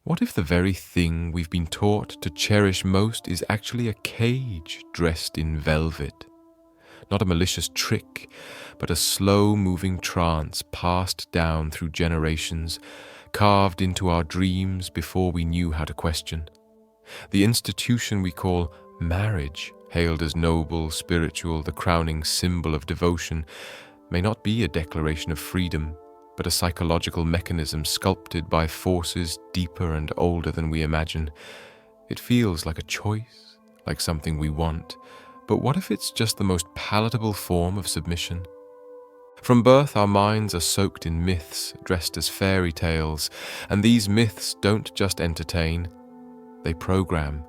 What if the very thing we've been taught to cherish most is actually a cage dressed in velvet? Not a malicious trick, but a slow-moving trance passed down through generations, carved into our dreams before we knew how to question. The institution we call marriage, hailed as noble, spiritual, the crowning symbol of devotion, may not be a declaration of freedom, but a psychological mechanism sculpted by forces deeper and older than we imagine. It feels like a choice, like something we want, but what if it's just the most palatable form of submission? From birth, our minds are soaked in myths dressed as fairy tales, and these myths don't just entertain, they program.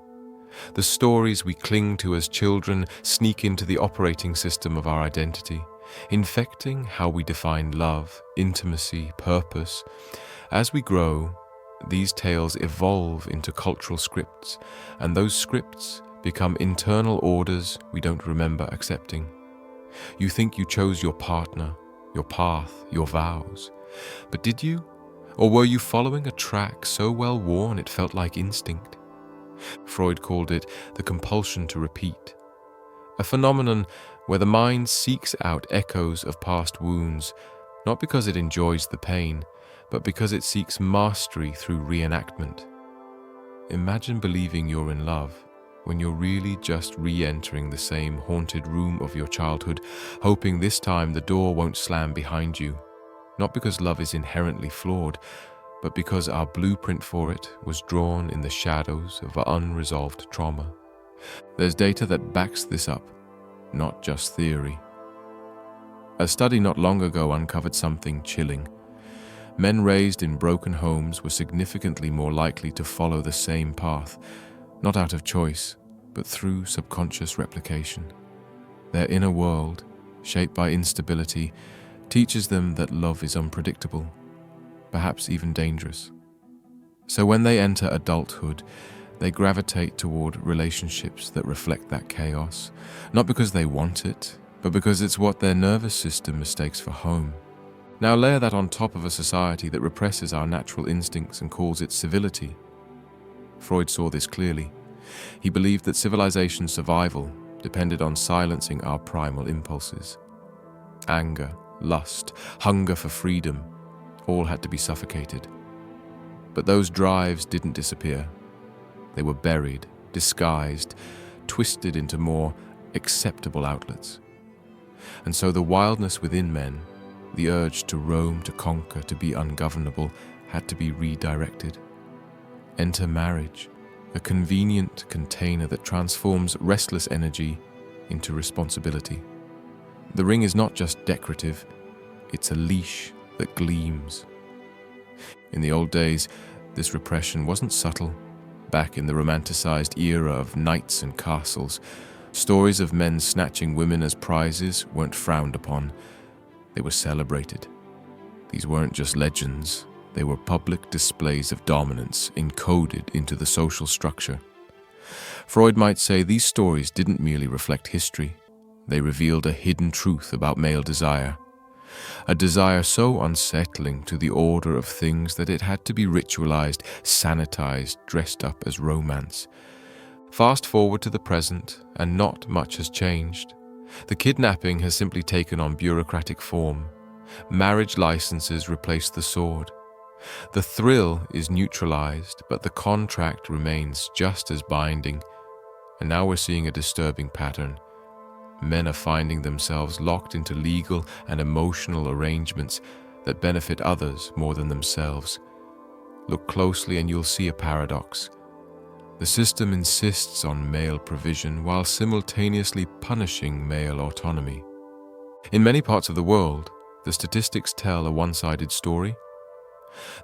The stories we cling to as children sneak into the operating system of our identity, infecting how we define love, intimacy, purpose. As we grow, these tales evolve into cultural scripts, and those scripts become internal orders we don't remember accepting. You think you chose your partner, your path, your vows. But did you? Or were you following a track so well worn it felt like instinct? Freud called it the compulsion to repeat, a phenomenon where the mind seeks out echoes of past wounds, not because it enjoys the pain, but because it seeks mastery through reenactment. Imagine believing you're in love when you're really just re-entering the same haunted room of your childhood, hoping this time the door won't slam behind you, not because love is inherently flawed, but because our blueprint for it was drawn in the shadows of unresolved trauma. There's data that backs this up, not just theory. A study not long ago uncovered something chilling. Men raised in broken homes were significantly more likely to follow the same path, not out of choice, but through subconscious replication. Their inner world, shaped by instability, teaches them that love is unpredictable, perhaps even dangerous. So when they enter adulthood, they gravitate toward relationships that reflect that chaos, not because they want it, but because it's what their nervous system mistakes for home. Now layer that on top of a society that represses our natural instincts and calls it civility. Freud saw this clearly. He believed that civilization's survival depended on silencing our primal impulses. Anger, lust, hunger for freedom, all had to be suffocated. But those drives didn't disappear. They were buried, disguised, twisted into more acceptable outlets. And so the wildness within men, the urge to roam, to conquer, to be ungovernable, had to be redirected. Enter marriage, a convenient container that transforms restless energy into responsibility. The ring is not just decorative, it's a leash that gleams. In the old days, this repression wasn't subtle. Back in the romanticized era of knights and castles, stories of men snatching women as prizes weren't frowned upon, they were celebrated. These weren't just legends, they were public displays of dominance encoded into the social structure. Freud might say these stories didn't merely reflect history, they revealed a hidden truth about male desire. A desire so unsettling to the order of things that it had to be ritualized, sanitized, dressed up as romance. Fast forward to the present, and not much has changed. The kidnapping has simply taken on bureaucratic form. Marriage licenses replace the sword. The thrill is neutralized, but the contract remains just as binding. And now we're seeing a disturbing pattern. Men are finding themselves locked into legal and emotional arrangements that benefit others more than themselves. Look closely and you'll see a paradox. The system insists on male provision while simultaneously punishing male autonomy. In many parts of the world, the statistics tell a one-sided story.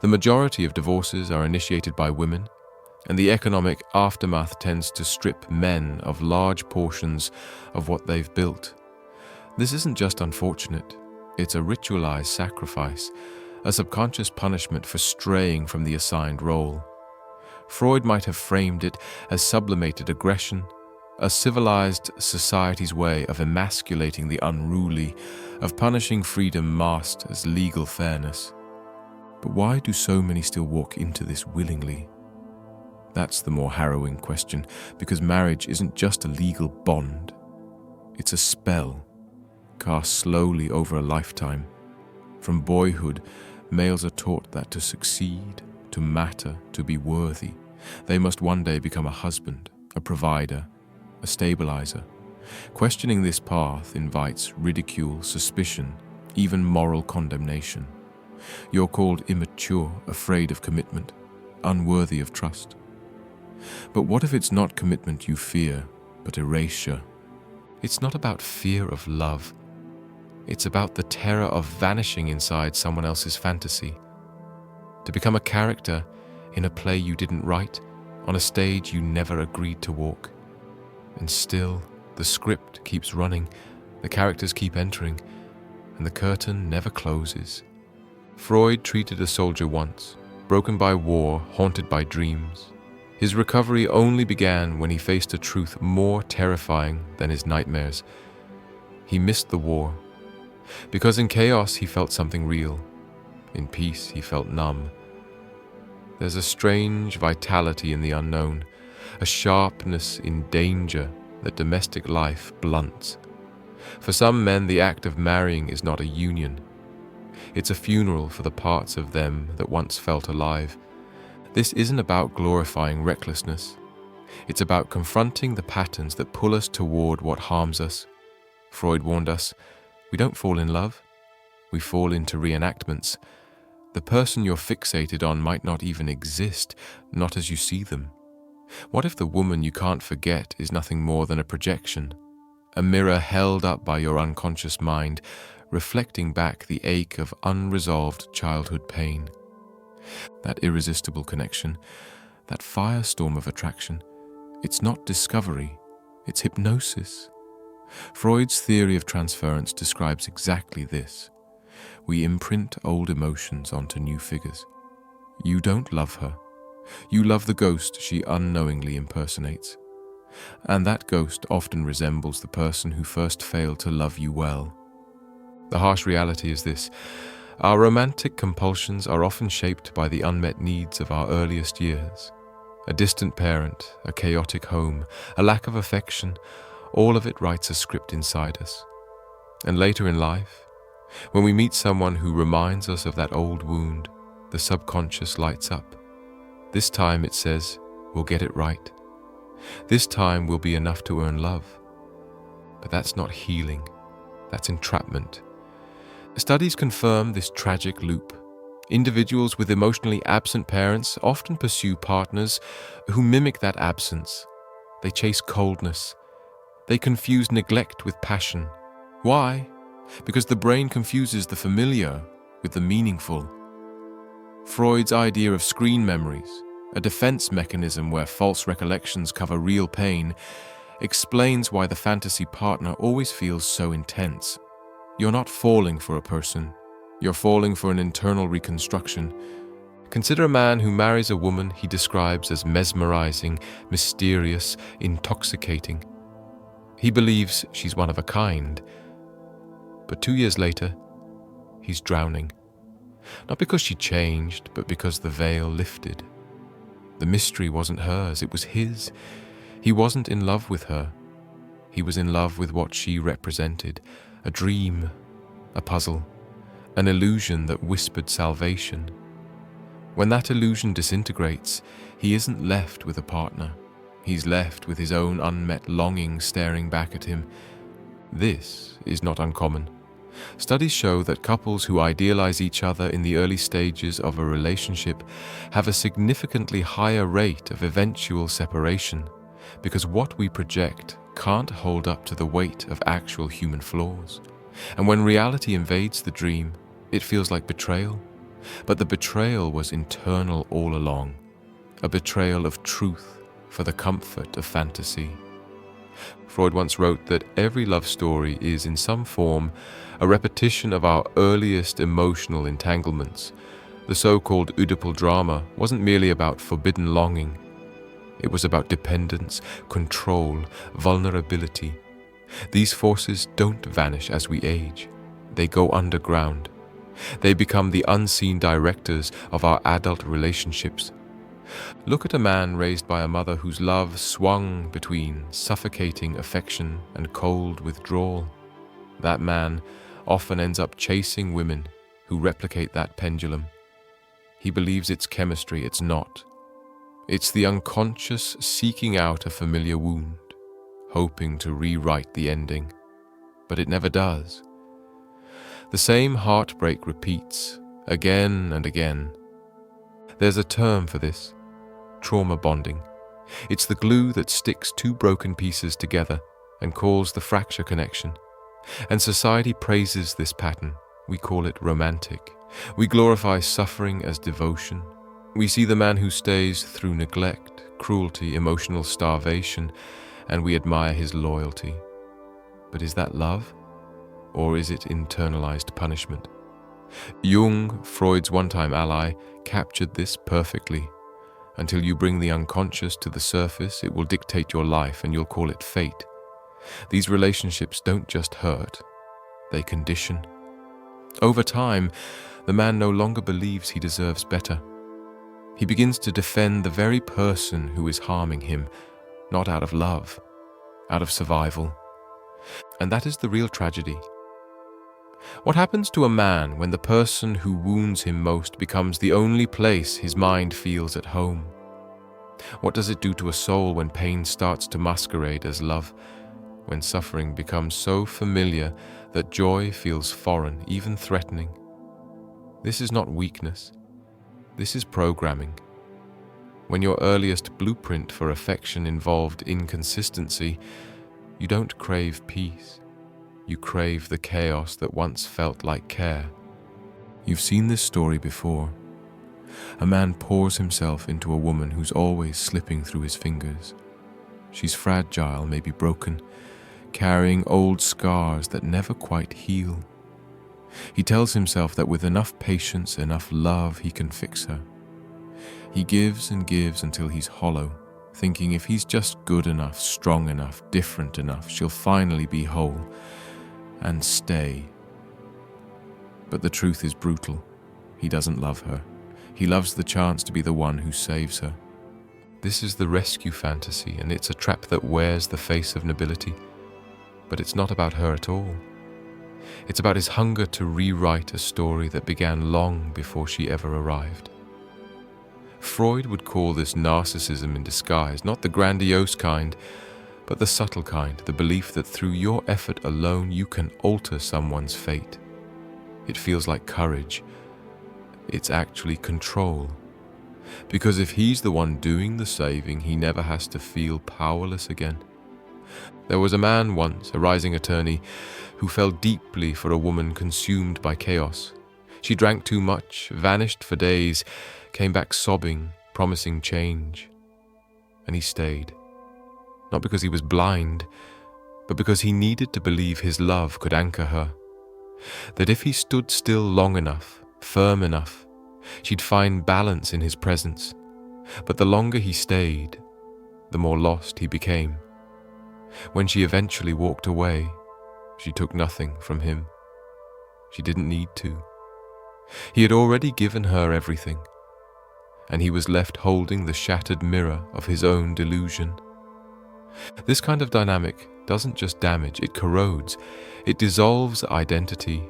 The majority of divorces are initiated by women, and the economic aftermath tends to strip men of large portions of what they've built. This isn't just unfortunate, it's a ritualized sacrifice, a subconscious punishment for straying from the assigned role. Freud might have framed it as sublimated aggression, a civilized society's way of emasculating the unruly, of punishing freedom masked as legal fairness. But why do so many still walk into this willingly? That's the more harrowing question, because marriage isn't just a legal bond. It's a spell, cast slowly over a lifetime. From boyhood, males are taught that to succeed, to matter, to be worthy, they must one day become a husband, a provider, a stabilizer. Questioning this path invites ridicule, suspicion, even moral condemnation. You're called immature, afraid of commitment, unworthy of trust. But what if it's not commitment you fear, but erasure? It's not about fear of love. It's about the terror of vanishing inside someone else's fantasy. To become a character in a play you didn't write, on a stage you never agreed to walk. And still, the script keeps running, the characters keep entering, and the curtain never closes. Freud treated a soldier once, broken by war, haunted by dreams. His recovery only began when he faced a truth more terrifying than his nightmares. He missed the war, because in chaos he felt something real. In peace he felt numb. There's a strange vitality in the unknown, a sharpness in danger that domestic life blunts. For some men, the act of marrying is not a union. It's a funeral for the parts of them that once felt alive. This isn't about glorifying recklessness. It's about confronting the patterns that pull us toward what harms us. Freud warned us, we don't fall in love, we fall into reenactments. The person you're fixated on might not even exist, not as you see them. What if the woman you can't forget is nothing more than a projection, a mirror held up by your unconscious mind, reflecting back the ache of unresolved childhood pain? That irresistible connection, that firestorm of attraction, it's not discovery, it's hypnosis. Freud's theory of transference describes exactly this. We imprint old emotions onto new figures. You don't love her. You love the ghost she unknowingly impersonates. And that ghost often resembles the person who first failed to love you well. The harsh reality is this. Our romantic compulsions are often shaped by the unmet needs of our earliest years. A distant parent, a chaotic home, a lack of affection, all of it writes a script inside us. And later in life, when we meet someone who reminds us of that old wound, the subconscious lights up. This time it says, we'll get it right. This time will be enough to earn love. But that's not healing, that's entrapment. Studies confirm this tragic loop. Individuals with emotionally absent parents often pursue partners who mimic that absence. They chase coldness. They confuse neglect with passion. Why? Because the brain confuses the familiar with the meaningful. Freud's idea of screen memories, a defense mechanism where false recollections cover real pain, explains why the fantasy partner always feels so intense. You're not falling for a person. You're falling for an internal reconstruction. Consider a man who marries a woman he describes as mesmerizing, mysterious, intoxicating. He believes she's one of a kind. But 2 years later, he's drowning. Not because she changed, but because the veil lifted. The mystery wasn't hers, it was his. He wasn't in love with her. He was in love with what she represented. A dream, a puzzle, an illusion that whispered salvation. When that illusion disintegrates, he isn't left with a partner. He's left with his own unmet longing staring back at him. This is not uncommon. Studies show that couples who idealize each other in the early stages of a relationship have a significantly higher rate of eventual separation, because what we project can't hold up to the weight of actual human flaws. And when reality invades the dream, it feels like betrayal. But the betrayal was internal all along, a betrayal of truth for the comfort of fantasy. Freud once wrote that every love story is, in some form, a repetition of our earliest emotional entanglements. The so-called Oedipal drama wasn't merely about forbidden longing. It was about dependence, control, vulnerability. These forces don't vanish as we age. They go underground. They become the unseen directors of our adult relationships. Look at a man raised by a mother whose love swung between suffocating affection and cold withdrawal. That man often ends up chasing women who replicate that pendulum. He believes it's chemistry, it's not. It's the unconscious seeking out a familiar wound, hoping to rewrite the ending. But it never does. The same heartbreak repeats again and again. There's a term for this: trauma bonding. It's the glue that sticks two broken pieces together and calls the fracture connection. And society praises this pattern. We call it romantic. We glorify suffering as devotion. We see the man who stays through neglect, cruelty, emotional starvation, and we admire his loyalty. But is that love? Or is it internalized punishment? Jung, Freud's one-time ally, captured this perfectly. Until you bring the unconscious to the surface, it will dictate your life and you'll call it fate. These relationships don't just hurt, they condition. Over time, the man no longer believes he deserves better. He begins to defend the very person who is harming him, not out of love, out of survival. And that is the real tragedy. What happens to a man when the person who wounds him most becomes the only place his mind feels at home? What does it do to a soul when pain starts to masquerade as love, when suffering becomes so familiar that joy feels foreign, even threatening? This is not weakness. This is programming. When your earliest blueprint for affection involved inconsistency, you don't crave peace. You crave the chaos that once felt like care. You've seen this story before. A man pours himself into a woman who's always slipping through his fingers. She's fragile, maybe broken, carrying old scars that never quite heal. He tells himself that with enough patience, enough love, he can fix her. He gives and gives until he's hollow, thinking if he's just good enough, strong enough, different enough, she'll finally be whole and stay. But the truth is brutal. He doesn't love her. He loves the chance to be the one who saves her. This is the rescue fantasy, and it's a trap that wears the face of nobility. But it's not about her at all. It's about his hunger to rewrite a story that began long before she ever arrived. Freud would call this narcissism in disguise, not the grandiose kind, but the subtle kind, the belief that through your effort alone you can alter someone's fate. It feels like courage. It's actually control. Because if he's the one doing the saving, he never has to feel powerless again. There was a man once, a rising attorney, who fell deeply for a woman consumed by chaos. She drank too much, vanished for days, came back sobbing, promising change. And he stayed. Not because he was blind, but because he needed to believe his love could anchor her. That if he stood still long enough, firm enough, she'd find balance in his presence. But the longer he stayed, the more lost he became. When she eventually walked away, she took nothing from him. She didn't need to. He had already given her everything, and he was left holding the shattered mirror of his own delusion. This kind of dynamic doesn't just damage, it corrodes. It dissolves identity,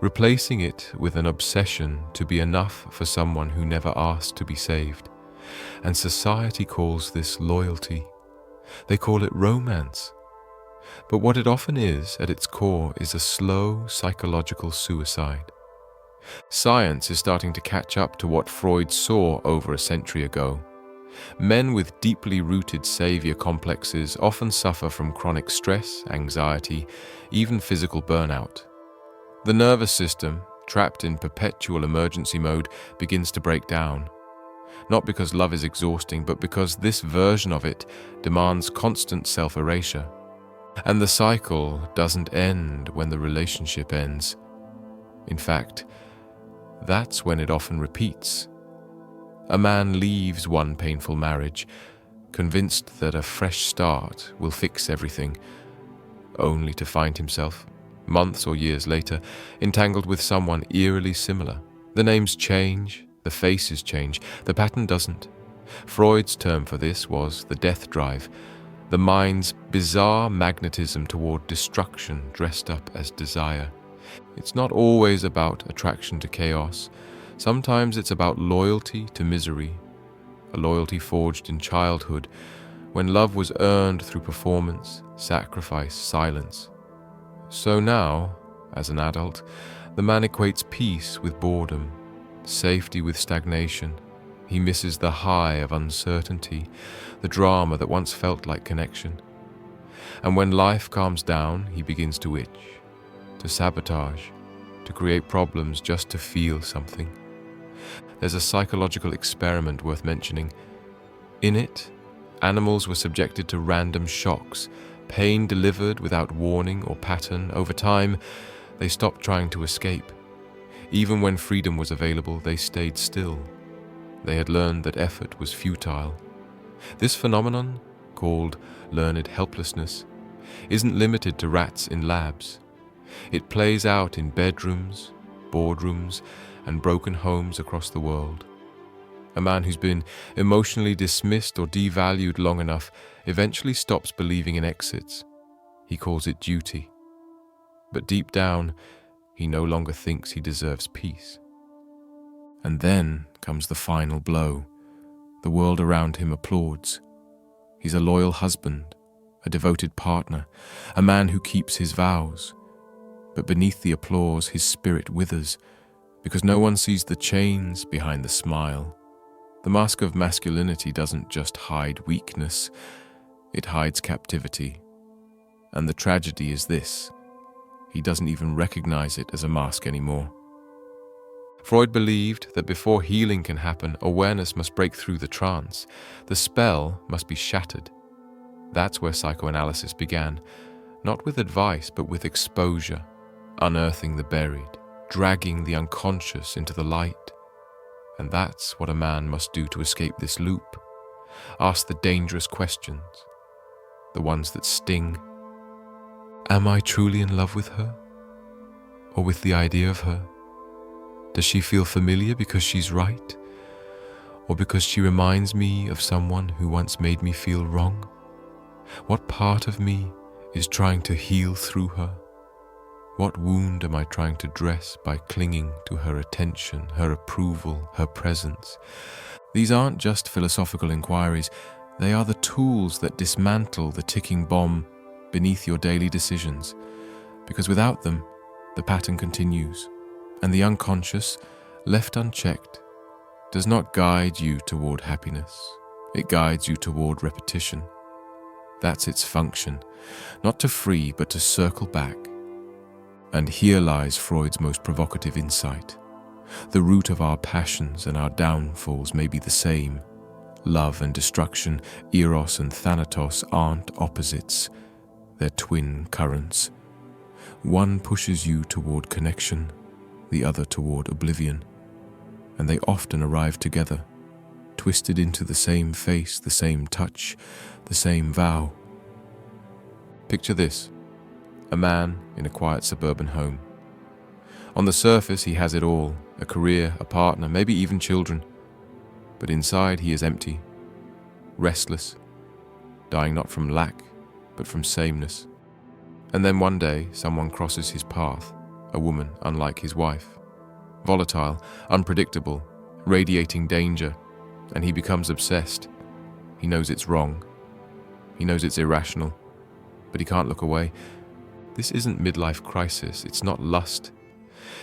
replacing it with an obsession to be enough for someone who never asked to be saved. And society calls this loyalty. They call it romance. But what it often is, at its core, is a slow psychological suicide. Science is starting to catch up to what Freud saw over a century ago. Men with deeply rooted savior complexes often suffer from chronic stress, anxiety, even physical burnout. The nervous system, trapped in perpetual emergency mode, begins to break down. Not because love is exhausting, but because this version of it demands constant self-erasure. And the cycle doesn't end when the relationship ends. In fact, that's when it often repeats. A man leaves one painful marriage, convinced that a fresh start will fix everything, only to find himself, months or years later, entangled with someone eerily similar. The names change, the faces change, the pattern doesn't. Freud's term for this was the death drive, the mind's bizarre magnetism toward destruction dressed up as desire. It's not always about attraction to chaos. Sometimes it's about loyalty to misery, a loyalty forged in childhood, when love was earned through performance, sacrifice, silence. So now, as an adult, the man equates peace with boredom, safety with stagnation. He misses the high of uncertainty, the drama that once felt like connection. And when life calms down, he begins to itch, to sabotage, to create problems just to feel something. There's a psychological experiment worth mentioning. In it, animals were subjected to random shocks, pain delivered without warning or pattern. Over time, they stopped trying to escape. Even when freedom was available, they stayed still. They had learned that effort was futile. This phenomenon, called learned helplessness, isn't limited to rats in labs. It plays out in bedrooms, boardrooms, and broken homes across the world. A man who's been emotionally dismissed or devalued long enough eventually stops believing in exits. He calls it duty. But deep down, he no longer thinks he deserves peace. And then comes the final blow. The world around him applauds. He's a loyal husband, a devoted partner, a man who keeps his vows. But beneath the applause, his spirit withers, because no one sees the chains behind the smile. The mask of masculinity doesn't just hide weakness, it hides captivity. And the tragedy is this: he doesn't even recognize it as a mask anymore. Freud believed that before healing can happen, awareness must break through the trance. The spell must be shattered. That's where psychoanalysis began, not with advice, but with exposure, unearthing the buried, dragging the unconscious into the light. And that's what a man must do to escape this loop. Ask the dangerous questions, the ones that sting. Am I truly in love with her? Or with the idea of her? Does she feel familiar because she's right? Or because she reminds me of someone who once made me feel wrong? What part of me is trying to heal through her? What wound am I trying to dress by clinging to her attention, her approval, her presence? These aren't just philosophical inquiries. They are the tools that dismantle the ticking bomb beneath your daily decisions. Because without them, the pattern continues. And the unconscious, left unchecked, does not guide you toward happiness. It guides you toward repetition. That's its function, not to free, but to circle back. And here lies Freud's most provocative insight. The root of our passions and our downfalls may be the same. Love and destruction, eros and thanatos, aren't opposites. They're twin currents. One pushes you toward connection, the other toward oblivion. And they often arrive together, twisted into the same face, the same touch, the same vow. Picture this: a man in a quiet suburban home. On the surface, he has it all: a career, a partner, maybe even children. But inside, he is empty, restless, dying not from lack, but from sameness. And then one day, someone crosses his path, a woman unlike his wife, volatile, unpredictable, radiating danger, and he becomes obsessed. He knows it's wrong. He knows it's irrational, but he can't look away. This isn't midlife crisis. It's not lust.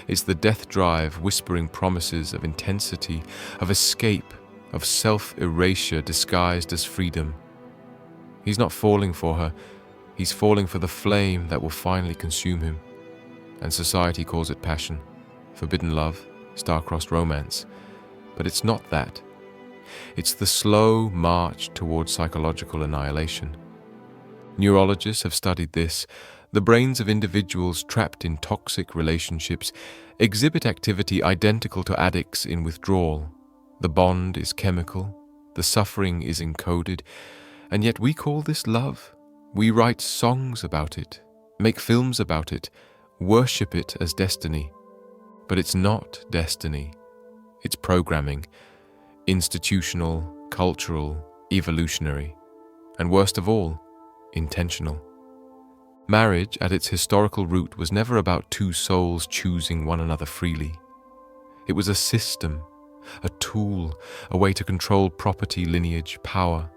It's the death drive whispering promises of intensity, of escape, of self-erasure disguised as freedom. He's not falling for her. He's falling for the flame that will finally consume him. And society calls it passion, forbidden love, star-crossed romance. But it's not that. It's the slow march towards psychological annihilation. Neurologists have studied this. The brains of individuals trapped in toxic relationships exhibit activity identical to addicts in withdrawal. The bond is chemical, the suffering is encoded, and yet we call this love. We write songs about it, make films about it, worship it as destiny. But it's not destiny. It's programming, institutional, cultural, evolutionary, and worst of all, intentional. Marriage, at its historical root, was never about two souls choosing one another freely. It was a system, a tool, a way to control property, lineage, power.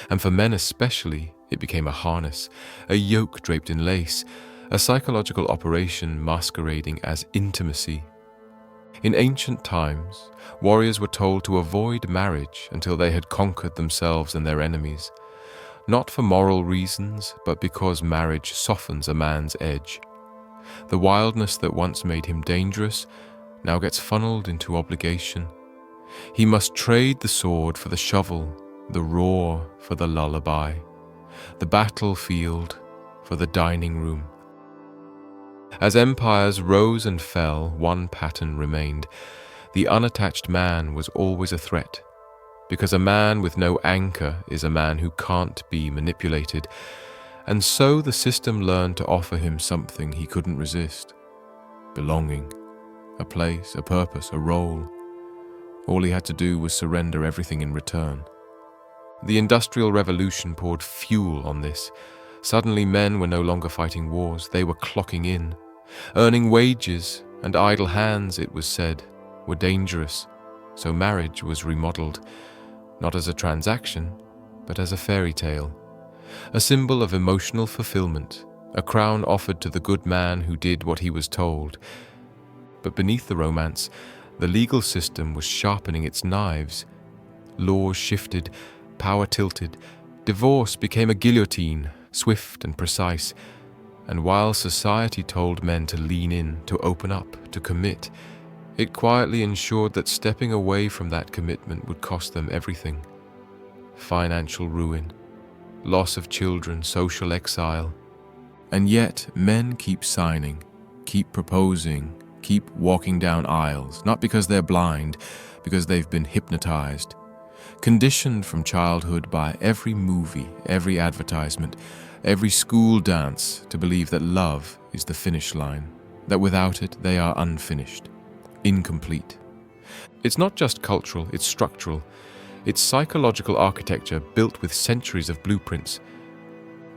And for men especially, it became a harness, a yoke draped in lace, a psychological operation masquerading as intimacy. In ancient times, warriors were told to avoid marriage until they had conquered themselves and their enemies, not for moral reasons, but because marriage softens a man's edge. The wildness that once made him dangerous now gets funneled into obligation. He must trade the sword for the shovel, the roar for the lullaby, the battlefield for the dining room. As empires rose and fell, one pattern remained. The unattached man was always a threat, because a man with no anchor is a man who can't be manipulated, and so the system learned to offer him something he couldn't resist. Belonging, a place, a purpose, a role. All he had to do was surrender everything in return. The Industrial Revolution poured fuel on this. Suddenly men were no longer fighting wars, they were clocking in. Earning wages and idle hands, it was said, were dangerous, so marriage was remodeled, not as a transaction, but as a fairy tale, a symbol of emotional fulfillment, a crown offered to the good man who did what he was told. But beneath the romance, the legal system was sharpening its knives. Laws shifted, power tilted, divorce became a guillotine, swift and precise. And while society told men to lean in, to open up, to commit, it quietly ensured that stepping away from that commitment would cost them everything. Financial ruin, loss of children, social exile. And yet men keep signing, keep proposing, keep walking down aisles, not because they're blind, because they've been hypnotized, conditioned from childhood by every movie, every advertisement, every school dance to believe that love is the finish line, that without it they are unfinished, incomplete. It's not just cultural, it's structural. It's psychological architecture built with centuries of blueprints.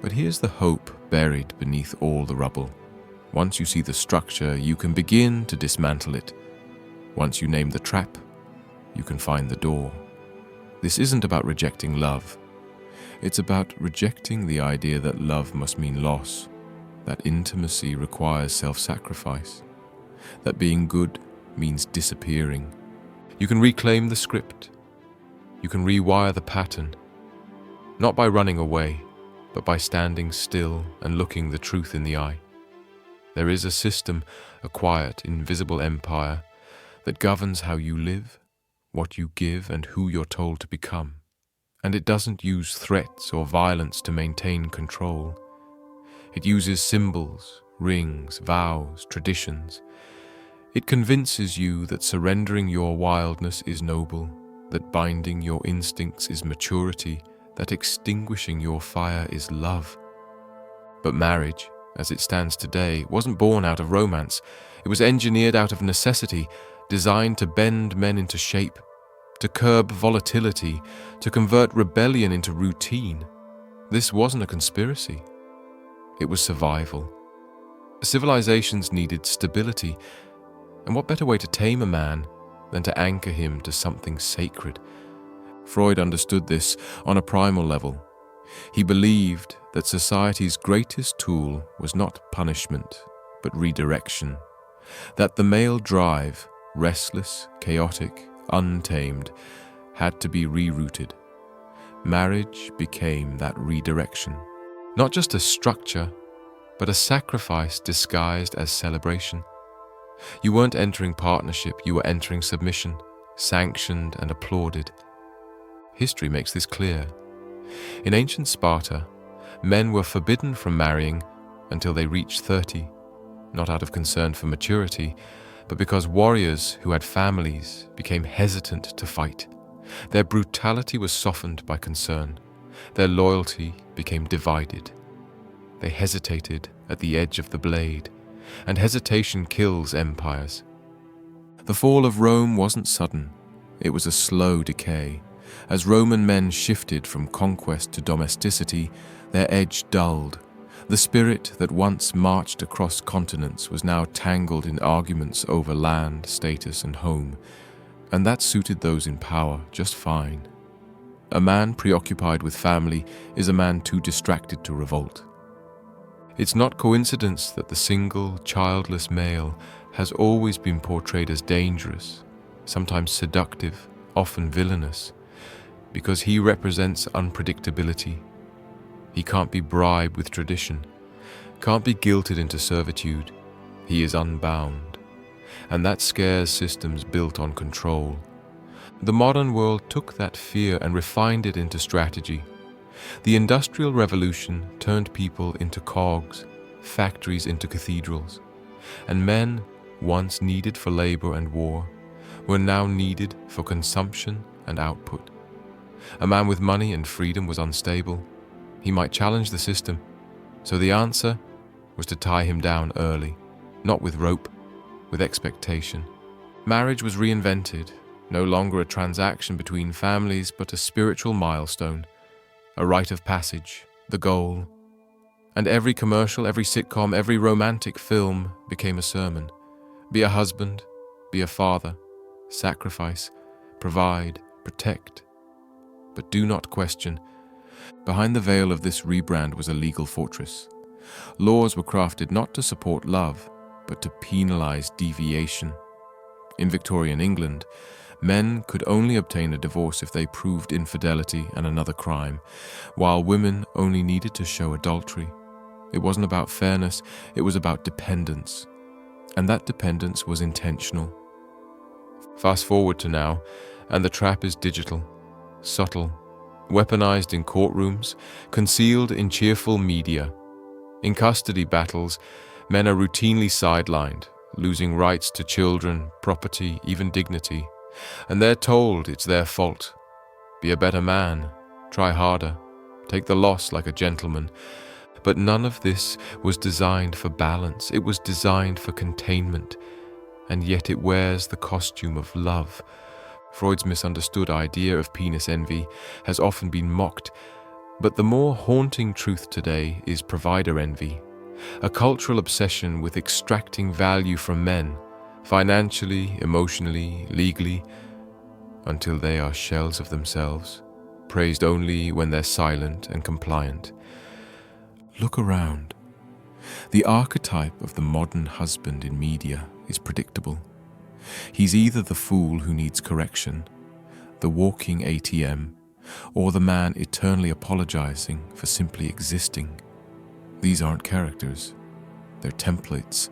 But here's the hope buried beneath all the rubble. Once you see the structure, you can begin to dismantle it. Once you name the trap, you can find the door. This isn't about rejecting love. It's about rejecting the idea that love must mean loss, that intimacy requires self-sacrifice, that being good means disappearing. You can reclaim the script. You can rewire the pattern, not by running away, but by standing still and looking the truth in the eye. There is a system, a quiet, invisible empire that governs how you live, what you give, and who you're told to become. And it doesn't use threats or violence to maintain control. It uses symbols, rings, vows, traditions. It convinces you that surrendering your wildness is noble, that binding your instincts is maturity, that extinguishing your fire is love. But marriage, as it stands today, wasn't born out of romance. It was engineered out of necessity, designed to bend men into shape, to curb volatility, to convert rebellion into routine. This wasn't a conspiracy. It was survival. Civilizations needed stability, and what better way to tame a man than to anchor him to something sacred? Freud understood this on a primal level. He believed that society's greatest tool was not punishment, but redirection. That the male drive, restless, chaotic, untamed, had to be rerouted. Marriage became that redirection. Not just a structure, but a sacrifice disguised as celebration. You weren't entering partnership, you were entering submission, sanctioned and applauded. History makes this clear. In ancient Sparta, men were forbidden from marrying until they reached 30, not out of concern for maturity, but because warriors who had families became hesitant to fight. Their brutality was softened by concern. Their loyalty became divided. They hesitated at the edge of the blade, and hesitation kills empires. The fall of Rome wasn't sudden. It was a slow decay, As Roman men shifted from conquest to domesticity, their edge dulled. The spirit that once marched across continents was now tangled in arguments over land, status, and home, and that suited those in power just fine. A man preoccupied with family is a man too distracted to revolt. It's not coincidence that the single, childless male has always been portrayed as dangerous, sometimes seductive, often villainous, because he represents unpredictability. He can't be bribed with tradition, can't be guilted into servitude. He is unbound, and that scares systems built on control. The modern world took that fear and refined it into strategy. The Industrial Revolution turned people into cogs, factories into cathedrals, and men, once needed for labor and war, were now needed for consumption and output. A man with money and freedom was unstable. He might challenge the system, so the answer was to tie him down early, not with rope, with expectation. Marriage was reinvented, no longer a transaction between families, but a spiritual milestone, a rite of passage, the goal. And every commercial, every sitcom, every romantic film became a sermon. Be a husband, be a father, sacrifice, provide, protect. But do not question. Behind the veil of this rebrand was a legal fortress. Laws were crafted not to support love, but to penalize deviation. In Victorian England, men could only obtain a divorce if they proved infidelity and another crime, while women only needed to show adultery. It wasn't about fairness, it was about dependence. And that dependence was intentional. Fast forward to now, and the trap is digital, subtle, weaponized in courtrooms, concealed in cheerful media. In custody battles, men are routinely sidelined, losing rights to children, property, even dignity. And they're told it's their fault. Be a better man, try harder, take the loss like a gentleman. But none of this was designed for balance. It was designed for containment. And yet it wears the costume of love. Freud's misunderstood idea of penis envy has often been mocked, but the more haunting truth today is provider envy, a cultural obsession with extracting value from men, financially, emotionally, legally, until they are shells of themselves, praised only when they're silent and compliant. Look around. The archetype of the modern husband in media is predictable. He's either the fool who needs correction, the walking ATM, or the man eternally apologizing for simply existing. These aren't characters. They're templates.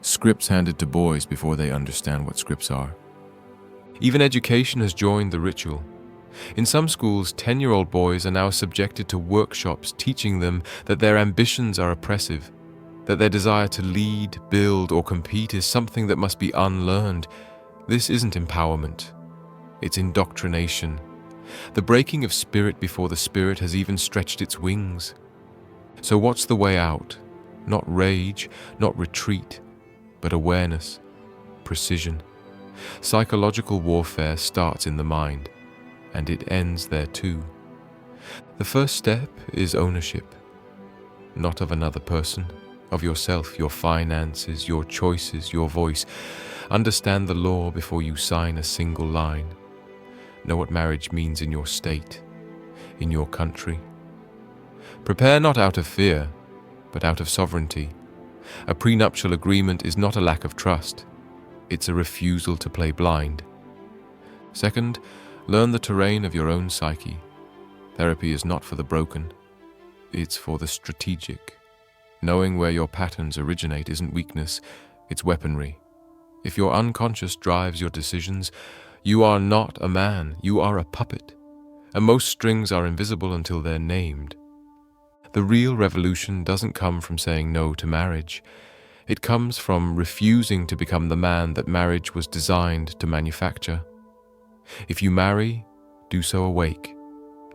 Scripts handed to boys before they understand what scripts are. Even education has joined the ritual. In some schools, 10-year-old boys are now subjected to workshops teaching them that their ambitions are oppressive, that their desire to lead, build, or compete is something that must be unlearned. This isn't empowerment. It's indoctrination. The breaking of spirit before the spirit has even stretched its wings. So what's the way out? Not rage, not retreat, but awareness, precision. Psychological warfare starts in the mind, and it ends there too. The first step is ownership, not of another person, of yourself, your finances, your choices, your voice. Understand the law before you sign a single line. Know what marriage means in your state, in your country. Prepare not out of fear, but out of sovereignty. A prenuptial agreement is not a lack of trust. It's a refusal to play blind. Second, learn the terrain of your own psyche. Therapy is not for the broken. It's for the strategic. Knowing where your patterns originate isn't weakness, it's weaponry. If your unconscious drives your decisions, you are not a man, you are a puppet. And most strings are invisible until they're named. The real revolution doesn't come from saying no to marriage. It comes from refusing to become the man that marriage was designed to manufacture. If you marry, do so awake,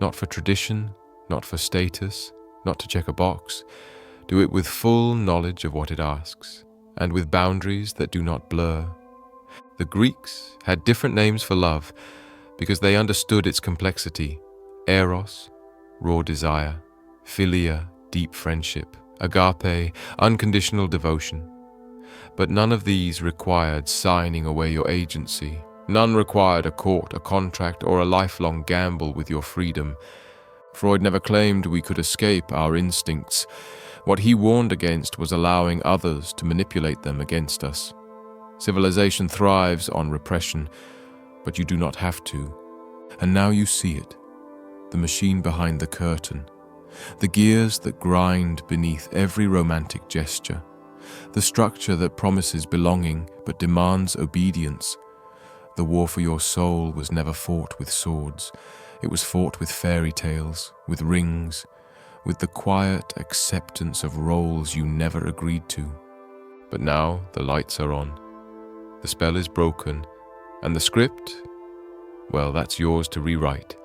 not for tradition, not for status, not to check a box. Do it with full knowledge of what it asks, and with boundaries that do not blur. The Greeks had different names for love, because they understood its complexity: eros, raw desire; philia, deep friendship; agape, unconditional devotion. But none of these required signing away your agency. None required a court, a contract, or a lifelong gamble with your freedom. Freud never claimed we could escape our instincts. What he warned against was allowing others to manipulate them against us. Civilization thrives on repression, but you do not have to. And now you see it, the machine behind the curtain, the gears that grind beneath every romantic gesture, the structure that promises belonging but demands obedience. The war for your soul was never fought with swords. It was fought with fairy tales, with rings, with the quiet acceptance of roles you never agreed to. But now the lights are on. The spell is broken, and the script, well, that's yours to rewrite.